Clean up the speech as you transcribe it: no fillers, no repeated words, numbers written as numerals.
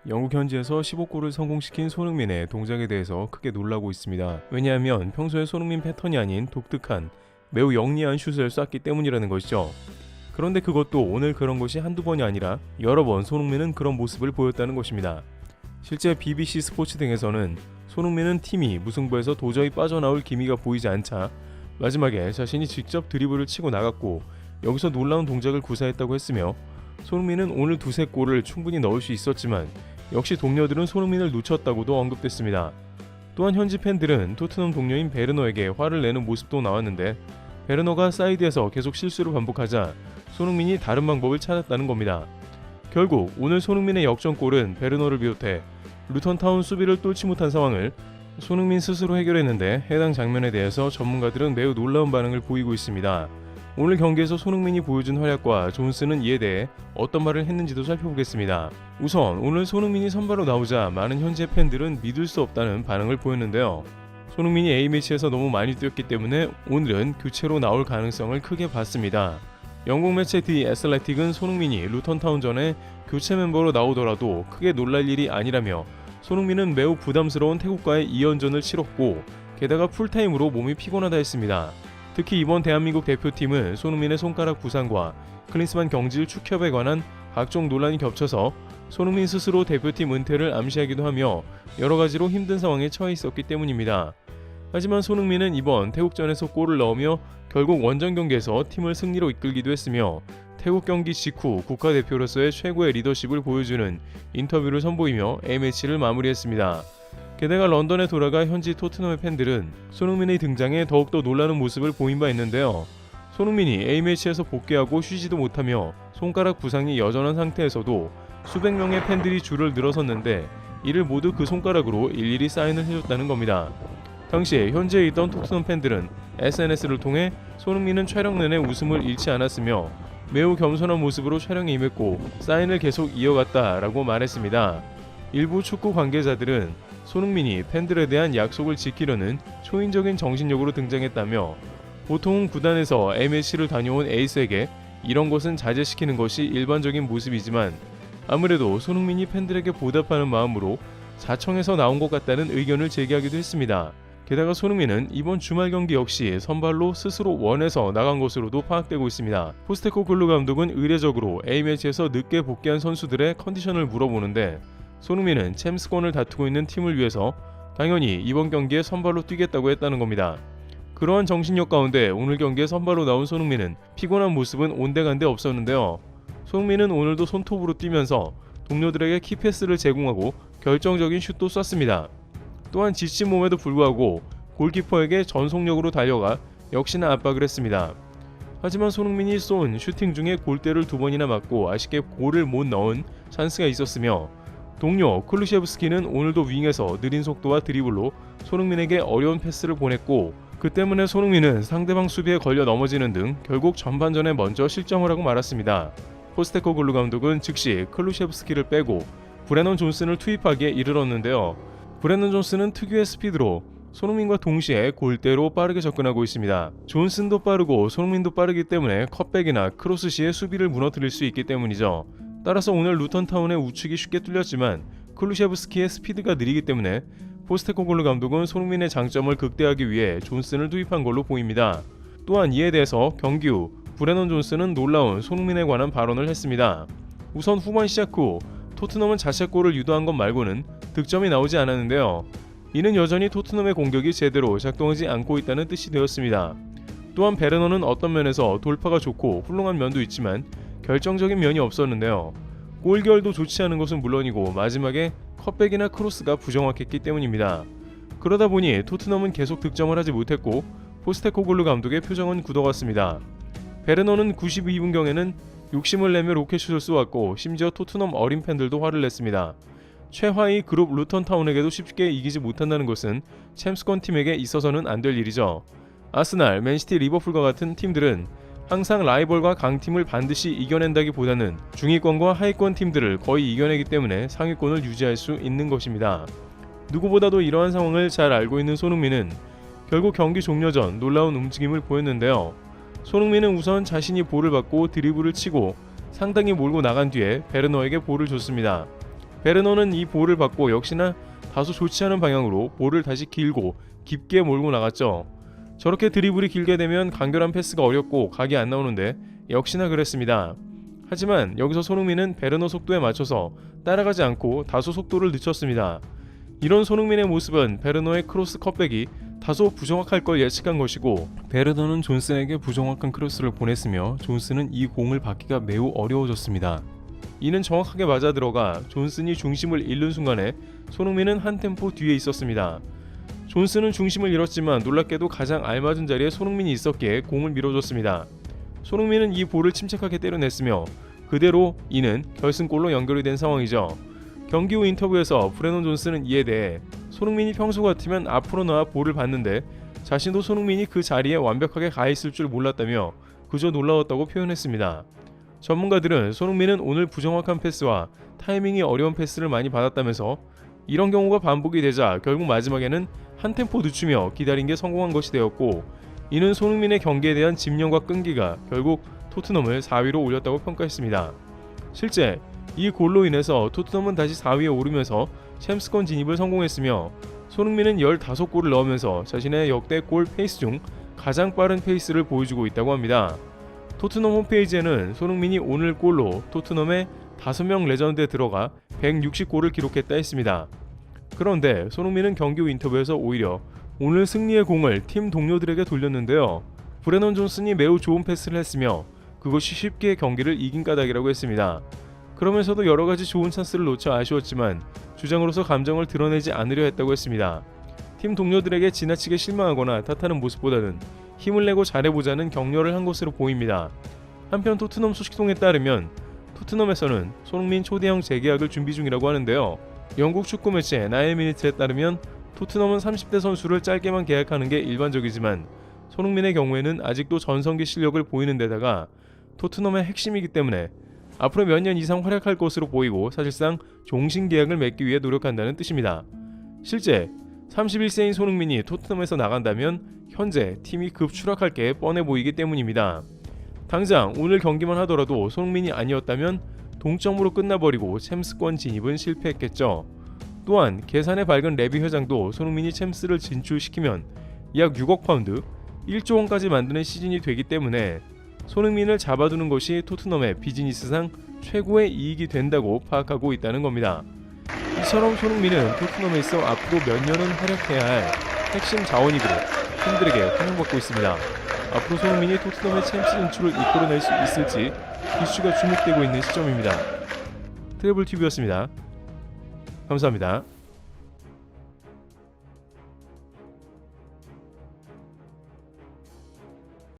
영국 현지에서 15골을 성공시킨 손흥민의 동작에 대해서 크게 놀라고 있습니다. 왜냐하면 평소에 손흥민 패턴이 아닌 독특한 매우 영리한 슛을 쐈기 때문이라는 것이죠. 그런데 그것도 오늘 그런 것이 한두 번이 아니라 여러 번 손흥민은 그런 모습을 보였다는 것입니다. 실제 BBC 스포츠 등에서는 손흥민은 팀이 무승부에서 도저히 빠져나올 기미가 보이지 않자 마지막에 자신이 직접 드리블을 치고 나갔고 여기서 놀라운 동작을 구사했다고 했으며, 손흥민은 오늘 두세 골을 충분히 넣을 수 있었지만 역시 동료들은 손흥민을 놓쳤다고도 언급됐습니다. 또한 현지 팬들은 토트넘 동료인 베르너에게 화를 내는 모습도 나왔는데, 베르너가 사이드에서 계속 실수를 반복하자 손흥민이 다른 방법을 찾았다는 겁니다. 결국 오늘 손흥민의 역전골은 베르너를 비롯해 루턴타운 수비를 뚫지 못한 상황을 손흥민 스스로 해결했는데, 해당 장면에 대해서 전문가들은 매우 놀라운 반응을 보이고 있습니다. 오늘 경기에서 손흥민이 보여준 활약과 존스는 이에 대해 어떤 말을 했는지도 살펴보겠습니다. 우선 오늘 손흥민이 선발로 나오자 많은 현지 팬들은 믿을 수 없다는 반응을 보였는데요. 손흥민이 A매치에서 너무 많이 뛰었기 때문에 오늘은 교체로 나올 가능성을 크게 봤습니다. 영국 매체 디 애슬레틱은 손흥민이 루턴타운전에 교체 멤버로 나오더라도 크게 놀랄 일이 아니라며, 손흥민은 매우 부담스러운 태국과의 2연전을 치렀고 게다가 풀타임으로 몸이 피곤하다 했습니다. 특히 이번 대한민국 대표팀은 손흥민의 손가락 부상과 클린스만 경질 축협에 관한 각종 논란이 겹쳐서 손흥민 스스로 대표팀 은퇴를 암시하기도 하며 여러 가지로 힘든 상황에 처해 있었기 때문입니다. 하지만 손흥민은 이번 태국전에서 골을 넣으며 결국 원정 경기에서 팀을 승리로 이끌기도 했으며, 태국 경기 직후 국가대표로서의 최고의 리더십을 보여주는 인터뷰를 선보이며 A매치를 마무리했습니다. 게다가 런던에 돌아가 현지 토트넘의 팬들은 손흥민의 등장에 더욱더 놀라는 모습을 보인 바 있는데요. 손흥민이 A매치에서 복귀하고 쉬지도 못하며 손가락 부상이 여전한 상태에서도 수백 명의 팬들이 줄을 늘어섰는데, 이를 모두 그 손가락으로 일일이 사인을 해줬다는 겁니다. 당시 현지에 있던 토트넘 팬들은 SNS를 통해 손흥민은 촬영 내내 웃음을 잃지 않았으며 매우 겸손한 모습으로 촬영에 임했고 사인을 계속 이어갔다라고 말했습니다. 일부 축구 관계자들은 손흥민이 팬들에 대한 약속을 지키려는 초인적인 정신력으로 등장했다며, 보통 구단에서 A매치를 다녀온 에이스에게 이런 것은 자제시키는 것이 일반적인 모습이지만 아무래도 손흥민이 팬들에게 보답하는 마음으로 자청해서 나온 것 같다는 의견을 제기하기도 했습니다. 게다가 손흥민은 이번 주말 경기 역시 선발로 스스로 원해서 나간 것으로도 파악되고 있습니다. 포스테코글루 감독은 의례적으로 A매치에서 늦게 복귀한 선수들의 컨디션을 물어보는데, 손흥민은 챔스권을 다투고 있는 팀을 위해서 당연히 이번 경기에 선발로 뛰겠다고 했다는 겁니다. 그러한 정신력 가운데 오늘 경기에 선발로 나온 손흥민은 피곤한 모습은 온데간데 없었는데요. 손흥민은 오늘도 손톱으로 뛰면서 동료들에게 키패스를 제공하고 결정적인 슛도 쐈습니다. 또한 지친 몸에도 불구하고 골키퍼에게 전속력으로 달려가 역시나 압박을 했습니다. 하지만 손흥민이 쏜 슈팅 중에 골대를 2번이나 맞고 아쉽게 골을 못 넣은 찬스가 있었으며, 동료 클루셰브스키는 오늘도 윙에서 느린 속도와 드리블로 손흥민에게 어려운 패스를 보냈고, 그 때문에 손흥민은 상대방 수비에 걸려 넘어지는 등 결국 전반전에 먼저 실점을 하고 말았습니다. 포스테코글루 감독은 즉시 클루셰브스키를 빼고 브레넌 존슨을 투입하기에 이르렀는데요. 브레넌 존슨은 특유의 스피드로 손흥민과 동시에 골대로 빠르게 접근하고 있습니다. 존슨도 빠르고 손흥민도 빠르기 때문에 컷백이나 크로스 시에 수비를 무너뜨릴 수 있기 때문이죠. 따라서 오늘 루턴타운의 우측이 쉽게 뚫렸지만 클루셰브스키의 스피드가 느리기 때문에 포스테코글루 감독은 손흥민의 장점을 극대화하기 위해 존슨을 투입한 걸로 보입니다. 또한 이에 대해서 경기 후 브레넌 존슨은 놀라운 손흥민에 관한 발언을 했습니다. 우선 후반 시작 후 토트넘은 자책골을 유도한 것 말고는 득점이 나오지 않았는데요. 이는 여전히 토트넘의 공격이 제대로 작동하지 않고 있다는 뜻이 되었습니다. 또한 베르너는 어떤 면에서 돌파가 좋고 훌륭한 면도 있지만 결정적인 면이 없었는데요. 골결도 좋지 않은 것은 물론이고 마지막에 컷백이나 크로스가 부정확했기 때문입니다. 그러다 보니 토트넘은 계속 득점을 하지 못했고 포스테코글루 감독의 표정은 굳어갔습니다. 베르너는 92분경에는 욕심을 내며 로켓슛을 쏘았고 심지어 토트넘 어린 팬들도 화를 냈습니다. 최하위 그룹 루턴타운에게도 쉽게 이기지 못한다는 것은 챔스권 팀에게 있어서는 안 될 일이죠. 아스날, 맨시티, 리버풀과 같은 팀들은 항상 라이벌과 강팀을 반드시 이겨낸다기보다는 중위권과 하위권 팀들을 거의 이겨내기 때문에 상위권을 유지할 수 있는 것입니다. 누구보다도 이러한 상황을 잘 알고 있는 손흥민은 결국 경기 종료 전 놀라운 움직임을 보였는데요. 손흥민은 우선 자신이 볼을 받고 드리블을 치고 상당히 몰고 나간 뒤에 베르너에게 볼을 줬습니다. 베르너는 이 볼을 받고 역시나 다소 좋지 않은 방향으로 볼을 다시 길고 깊게 몰고 나갔죠. 저렇게 드리블이 길게 되면 간결한 패스가 어렵고 각이 안 나오는데 역시나 그랬습니다. 하지만 여기서 손흥민은 베르너 속도에 맞춰서 따라가지 않고 다소 속도를 늦췄습니다. 이런 손흥민의 모습은 베르너의 크로스 컷백이 다소 부정확할 걸 예측한 것이고, 베르너는 존슨에게 부정확한 크로스를 보냈으며 존슨은 이 공을 받기가 매우 어려워졌습니다. 이는 정확하게 맞아들어가 존슨이 중심을 잃는 순간에 손흥민은 한 템포 뒤에 있었습니다. 존슨은 중심을 잃었지만 놀랍게도 가장 알맞은 자리에 손흥민이 있었기에 공을 밀어줬습니다. 손흥민은 이 볼을 침착하게 때려냈으며 그대로 이는 결승골로 연결이 된 상황이죠. 경기 후 인터뷰에서 브레넌 존슨은 이에 대해 손흥민이 평소 같으면 앞으로 나와 볼을 받는데 자신도 손흥민이 그 자리에 완벽하게 가 있을 줄 몰랐다며 그저 놀라웠다고 표현했습니다. 전문가들은 손흥민은 오늘 부정확한 패스와 타이밍이 어려운 패스를 많이 받았다면서 이런 경우가 반복이 되자 결국 마지막에는 한 템포 늦추며 기다린 게 성공한 것이 되었고, 이는 손흥민의 경기에 대한 집념과 끈기가 결국 토트넘을 4위로 올렸다고 평가했습니다. 실제 이 골로 인해서 토트넘은 다시 4위에 오르면서 챔스권 진입을 성공했으며 손흥민은 15골을 넣으면서 자신의 역대 골 페이스 중 가장 빠른 페이스를 보여주고 있다고 합니다. 토트넘 홈페이지에는 손흥민이 오늘 골로 토트넘의 5명 레전드에 들어가 160골을 기록했다 했습니다. 그런데 손흥민은 경기 후 인터뷰에서 오히려 오늘 승리의 공을 팀 동료들에게 돌렸는데요. 브레넌 존슨이 매우 좋은 패스를 했으며 그것이 쉽게 경기를 이긴 까닭이라고 했습니다. 그러면서도 여러가지 좋은 찬스를 놓쳐 아쉬웠지만 주장으로서 감정을 드러내지 않으려 했다고 했습니다. 팀 동료들에게 지나치게 실망하거나 탓하는 모습보다는 힘을 내고 잘해보자는 격려를 한 것으로 보입니다. 한편 토트넘 소식통에 따르면 토트넘에서는 손흥민 초대형 재계약을 준비 중이라고 하는데요. 영국 축구 매체 나인미니트에 따르면 토트넘은 30대 선수를 짧게만 계약하는 게 일반적이지만 손흥민의 경우에는 아직도 전성기 실력을 보이는 데다가 토트넘의 핵심이기 때문에 앞으로 몇 년 이상 활약할 것으로 보이고 사실상 종신 계약을 맺기 위해 노력한다는 뜻입니다. 실제 31세인 손흥민이 토트넘에서 나간다면 현재 팀이 급 추락할 게 뻔해 보이기 때문입니다. 당장 오늘 경기만 하더라도 손흥민이 아니었다면 동점으로 끝나버리고 챔스권 진입은 실패했겠죠. 또한 계산에 밝은 레비 회장도 손흥민이 챔스를 진출시키면 약 6억 파운드, 1조 원까지 만드는 시즌이 되기 때문에 손흥민을 잡아두는 것이 토트넘의 비즈니스상 최고의 이익이 된다고 파악하고 있다는 겁니다. 이처럼 손흥민은 토트넘에 있어 앞으로 몇 년은 활약해야 할 핵심 자원이고 팬들에게 환영받고 있습니다. 앞으로 손흥민이 토트넘의 챔스 진출을 이끌어낼 수 있을지 이슈가 주목되고 있는 시점입니다. 트래블TV였습니다. 감사합니다.